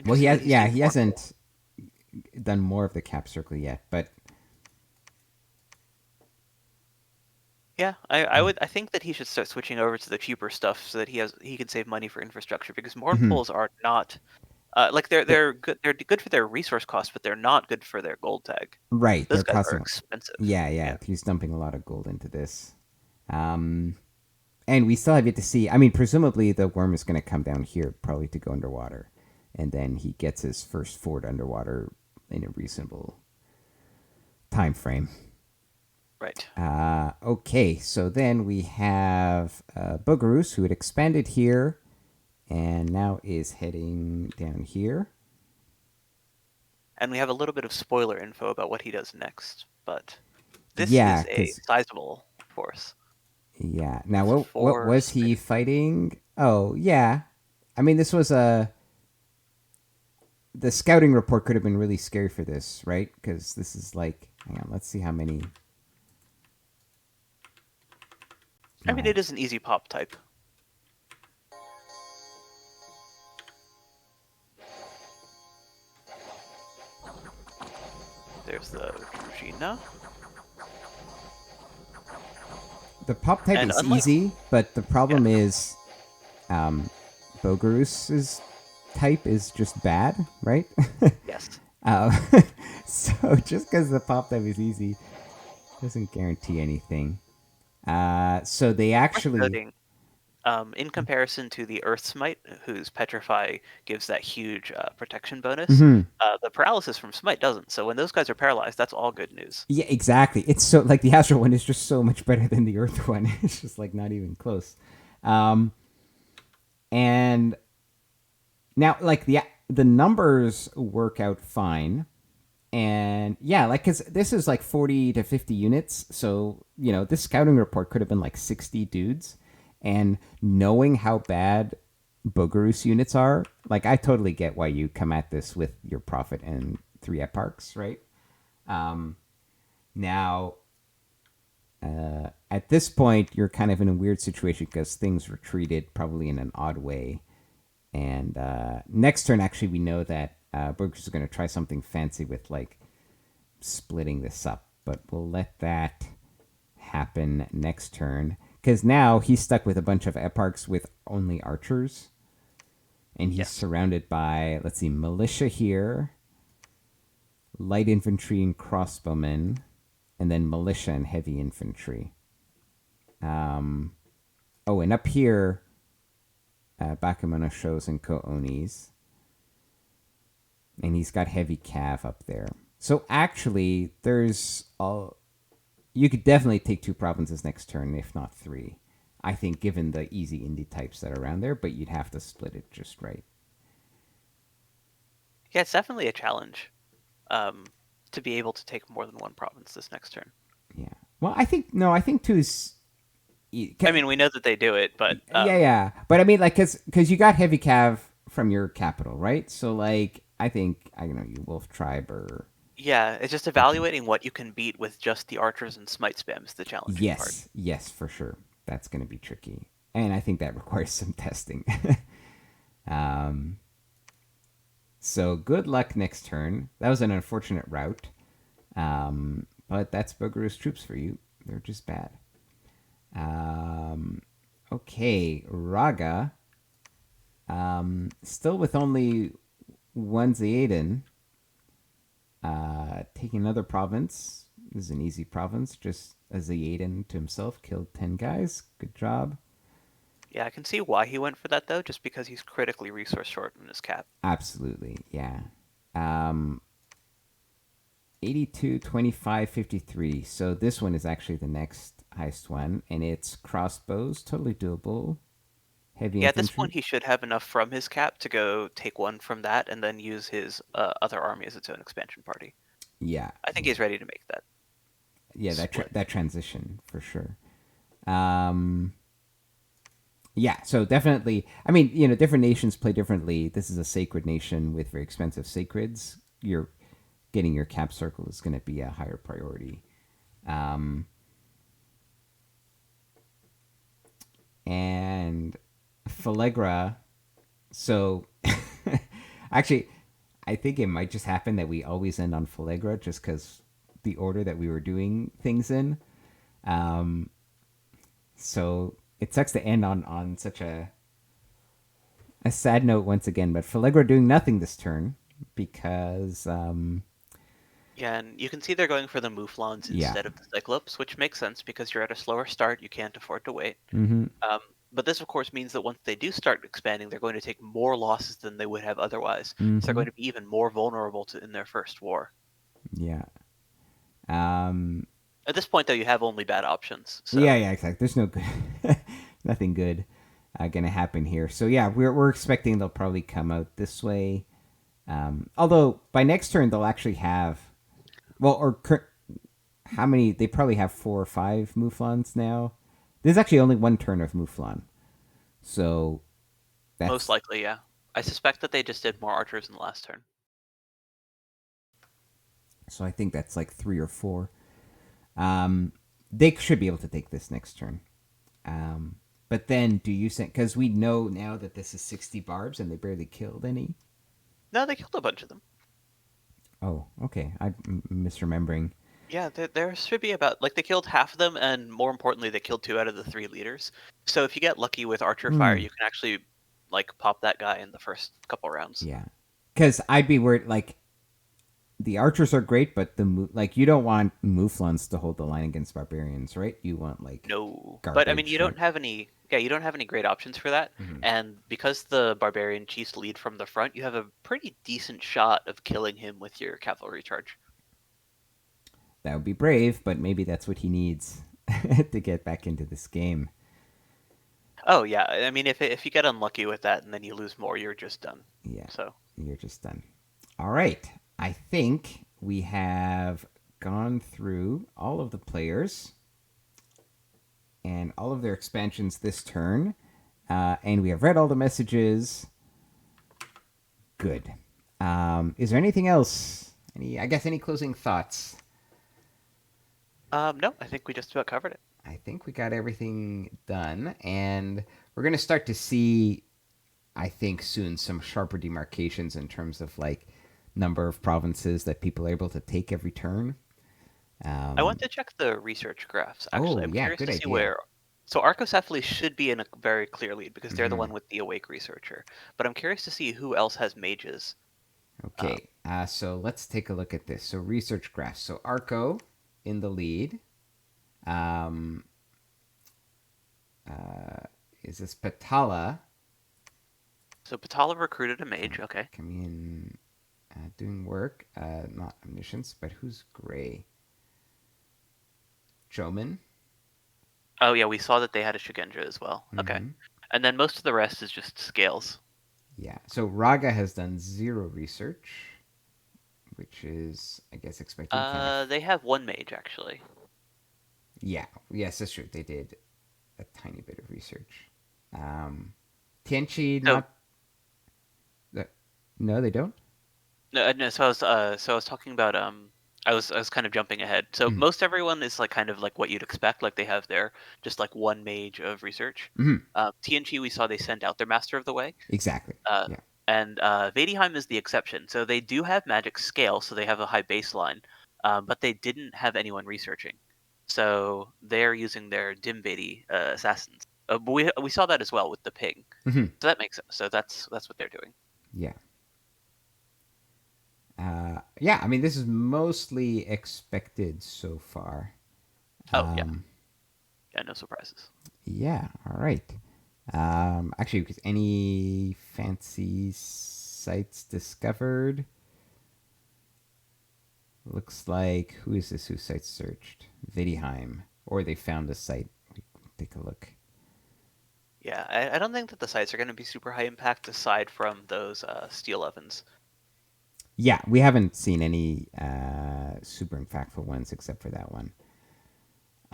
Well, he hasn't done more of the cap circle yet, but yeah, I think that he should start switching over to the cheaper stuff so that he can save money for infrastructure, because Mournfuls are not they're good for their resource cost, but they're not good for their gold tag. Right, Those they're guys are costing. expensive. Yeah, he's dumping a lot of gold into this. And we still have yet to see. I mean, presumably the worm is going to come down here probably to go underwater, and then he gets his first fort underwater in a reasonable time frame. Right. Okay, so then we have Bugarus, who had expanded here and now is heading down here. And we have a little bit of spoiler info about what he does next, but this is a sizable force. Yeah. Now, what was he fighting? Oh, yeah. I mean, this was the scouting report could have been really scary for this, right? Because this is like, hang on, let's see how many. I mean, it is an easy pop type. There's the Druzhina. The pop type is easy, but the problem is Bogarus's type is just bad, right? Yes. So just because the pop type is easy doesn't guarantee anything. So they actually... in comparison to the Earth Smite, whose Petrify gives that huge protection bonus, the paralysis from Smite doesn't. So when those guys are paralyzed, that's all good news. Yeah, exactly. It's so like the Astral one is just so much better than the Earth one. It's just like not even close. And now, like the numbers work out fine. And yeah, like, because this is like 40 to 50 units. So, this scouting report could have been like 60 dudes. And knowing how bad Bogarus units are, like, I totally get why you come at this with your profit and 3 eparchs, right? Now, at this point, you're kind of in a weird situation because things retreated probably in an odd way. And next turn, actually, we know that Burgers is going to try something fancy with like splitting this up, but we'll let that happen next turn because now he's stuck with a bunch of eparchs with only archers, and he's surrounded by, let's see, militia here, light infantry and crossbowmen, and then militia and heavy infantry. Oh, and up here, Bakemono shows and Ko-Onis. And he's got heavy cav up there. So actually, you could definitely take 2 provinces next turn, if not 3. I think, given the easy indie types that are around there, but you'd have to split it just right. Yeah, it's definitely a challenge to be able to take more than 1 province this next turn. Yeah. Well, I think 2 is. I mean, we know that they do it, but yeah. But I mean, like, because you got heavy cav from your capital, right? So, like, I think you Wolf Tribe or. Yeah, it's just evaluating what you can beat with just the archers and smite spam is the challenging part. Yes, for sure. That's going to be tricky, and I think that requires some testing. So good luck next turn. That was an unfortunate route, but that's Buggeroo's troops for you. They're just bad. Okay, Raga. Still with only 1 Zaeden. Taking another province. This is an easy province. Just a Zaeden to himself. Killed 10 guys. Good job. Yeah, I can see why he went for that, though, just because he's critically resource short in his cap. Absolutely, yeah. 82, 25, 53. So this one is actually the next highest one, and it's crossbows. Totally doable. Heavy infantry. At this point, he should have enough from his cap to go take 1 from that and then use his other army as its own expansion party. Yeah. I think he's ready to make that. Yeah, that transition, for sure. Yeah, so definitely. I mean, different nations play differently. This is a sacred nation with very expensive sacreds. You're getting your cap circle is going to be a higher priority. And Falegra. So, actually, I think it might just happen that we always end on Falegra just because the order that we were doing things in. So it sucks to end on such a sad note once again. But Falegra doing nothing this turn because. Yeah, and you can see they're going for the Mouflons instead of the Cyclops, which makes sense because you're at a slower start. You can't afford to wait. Mm-hmm. But this, of course, means that once they do start expanding, they're going to take more losses than they would have otherwise. Mm-hmm. So they're going to be even more vulnerable in their first war. Yeah. At this point, though, you have only bad options. So. Yeah, exactly. There's no good, nothing good gonna happen here. So yeah, we're expecting they'll probably come out this way. Although by next turn they'll actually have, how many? They probably have 4 or 5 Mouflons now. There's actually only 1 turn of Mouflon, so that's... Most likely, yeah. I suspect that they just did more archers in the last turn. So I think that's like 3 or 4. They should be able to take this next turn. But then, do you think? Because we know now that this is 60 barbs and they barely killed any. No, they killed a bunch of them. Oh, okay. I'm misremembering. Yeah, there should be about, they killed half of them, and more importantly, they killed 2 out of the 3 leaders. So if you get lucky with archer fire, you can actually, pop that guy in the first couple rounds. Yeah. Because I'd be worried, the archers are great, but you don't want Mouflons to hold the line against barbarians, right? You want, No. garbage, but, I mean, you don't have any great options for that. Mm-hmm. And because the barbarian chiefs lead from the front, you have a pretty decent shot of killing him with your cavalry charge. That would be brave, but maybe that's what he needs to get back into this game. Oh, yeah. I mean, if you get unlucky with that and then you lose more, you're just done. Yeah. So you're just done. All right. I think we have gone through all of the players and all of their expansions this turn. And we have read all the messages. Good. Is there anything else Any closing thoughts? No, I think we just about covered it. I think we got everything done, and we're gonna start to see, I think, soon some sharper demarcations in terms of like number of provinces that people are able to take every turn. I want Um, to check the research graphs, actually. oh I'm yeah, curious good to see idea. where. So Arcocephaly should be in a very clear lead because they're the Hmm. one with the awake researcher. But I'm curious to see who else has mages. Um, Okay, so let's take a look at this. So research graphs. So Arco in the lead. Um, uh, is this Patala so Patala recruited a mage. com- Okay. coming in, doing work? Not omniscience, but who's Gray? Joman. Oh yeah, we saw that they had a Shugenja as well. Okay. Mm-hmm. And then most of the rest is just scales. Yeah. So Raga has done zero research, which is, I guess, expected. Kind of. They have one mage actually. Yeah. Yes, that's true. They did a tiny bit of research. Um, Tianchi, So not. No, they don't. no, so I was talking about I was kind of jumping ahead. So Mm-hmm. most everyone is like kind of like what you'd expect. Like they have their just like one mage of research. Mm-hmm. TNG we saw they sent out their Master of the Way. Exactly. Uh, Yeah. and Vadheim is the exception. So they do have magic scale, so they have a high baseline, but they didn't have anyone researching. So they're using their Dimvadi assassins. But we saw that as well with the ping. Mm-hmm. So that makes sense. So that's what they're doing. Yeah. Yeah. I mean, this is mostly expected so far. Oh yeah, Um, yeah, no surprises. yeah. All right. Actually, because any fancy sites discovered? Looks like who is this? Who site searched? Vidheim, or they found a site. Take a look. Yeah, I don't think that the sites are going to be super high impact aside from those steel ovens. Yeah, we haven't seen any super impactful ones except for that one.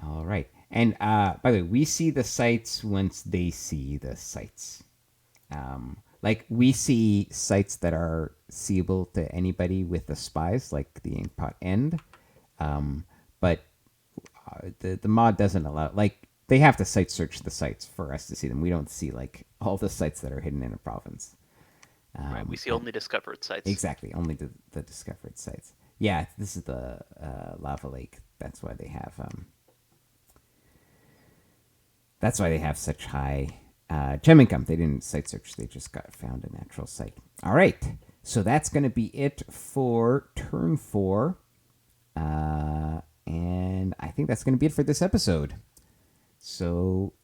All right. And by the way, we see the sites once they see the sites. Like we see sites that are seeable to anybody with the spies, like the Inkpot End. But the mod doesn't allow, like, they have to site search the sites for us to see them. We don't see like all the sites that are hidden in a province. Right, we see But only discovered sites. exactly, only the discovered sites. Yeah, this is the lava lake. That's why they have such high gem income. They didn't site search; they just got found a natural site. All right, so that's going to be it for turn 4, and I think that's going to be it for this episode. So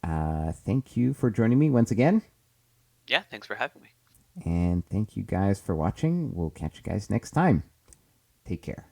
thank you for joining me once again, Yeah, thanks for having me. and thank you guys for watching. We'll catch you guys next time. Take care.